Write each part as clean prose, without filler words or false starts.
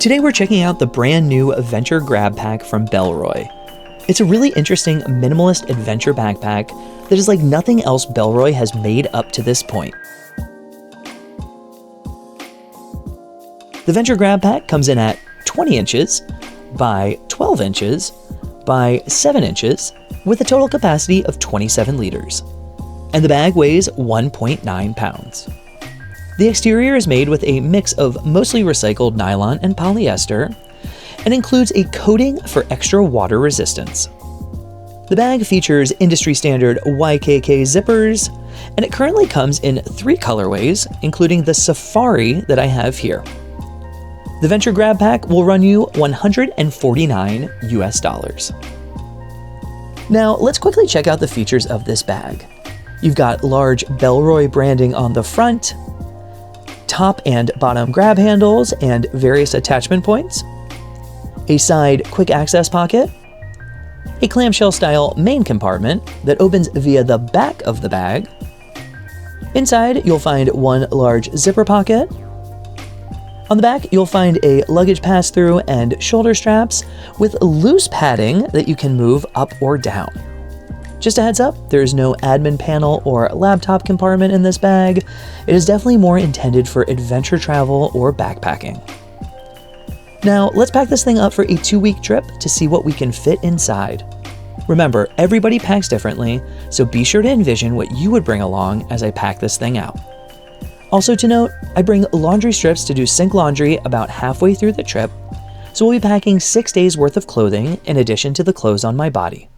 Today we're checking out the brand new Venture Grab Pack from Bellroy. It's a really interesting minimalist adventure backpack that is like nothing else Bellroy has made up to this point. The Venture Grab Pack comes in at 20 inches by 12 inches by 7 inches with a total capacity of 27 liters. And the bag weighs 1.9 pounds. The exterior is made with a mix of mostly recycled nylon and polyester and includes a coating for extra water resistance. The bag features industry standard YKK zippers, and it currently comes in 3 colorways, including the Safari that I have here. The Venture Grab Pack will run you $149 US. Now, let's quickly check out the features of this bag. You've got large Bellroy branding on the front, top and bottom grab handles and various attachment points, a side quick access pocket, a clamshell style main compartment that opens via the back of the bag. Inside, you'll find one large zipper pocket. On the back, you'll find a luggage pass-through and shoulder straps with loose padding that you can move up or down. Just a heads up, there is no admin panel or laptop compartment in this bag. It is definitely more intended for adventure travel or backpacking. Now, let's pack this thing up for a 2-week trip to see what we can fit inside. Remember, everybody packs differently, so be sure to envision what you would bring along as I pack this thing out. Also to note, I bring laundry strips to do sink laundry about halfway through the trip, so we'll be packing 6 days worth of clothing in addition to the clothes on my body.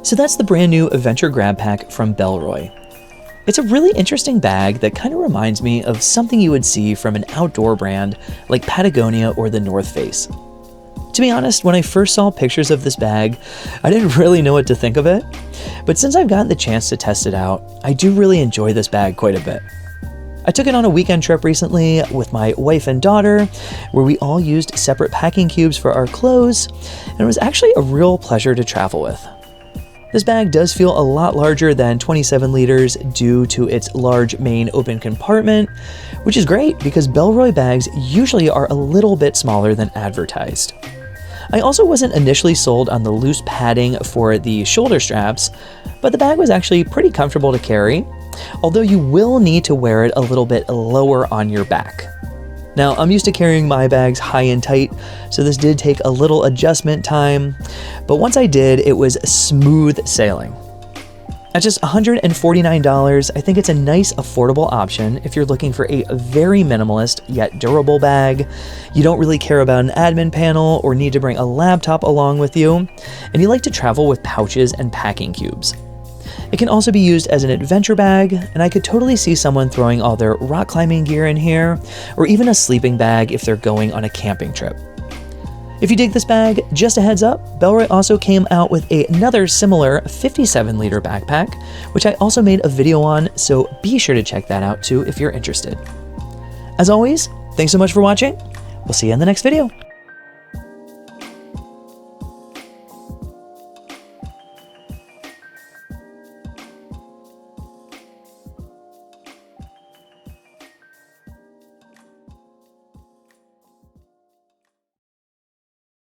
So that's the brand new Venture Grab Pack from Bellroy. It's a really interesting bag that kind of reminds me of something you would see from an outdoor brand like Patagonia or the North Face. To be honest, when I first saw pictures of this bag, I didn't really know what to think of it, but since I've gotten the chance to test it out, I do really enjoy this bag quite a bit. I took it on a weekend trip recently with my wife and daughter, where we all used separate packing cubes for our clothes, and it was actually a real pleasure to travel with. This bag does feel a lot larger than 27 liters due to its large main open compartment, which is great because Bellroy bags usually are a little bit smaller than advertised. I also wasn't initially sold on the loose padding for the shoulder straps, but the bag was actually pretty comfortable to carry, although you will need to wear it a little bit lower on your back. Now, I'm used to carrying my bags high and tight, so this did take a little adjustment time, but once I did, it was smooth sailing. At just $149, I think it's a nice, affordable option if you're looking for a very minimalist yet durable bag, you don't really care about an admin panel or need to bring a laptop along with you, and you like to travel with pouches and packing cubes. It can also be used as an adventure bag, and I could totally see someone throwing all their rock climbing gear in here, or even a sleeping bag if they're going on a camping trip. If you dig this bag, just a heads up, Bellroy also came out with another similar 57-liter backpack, which I also made a video on, so be sure to check that out too if you're interested. As always, thanks so much for watching. We'll see you in the next video.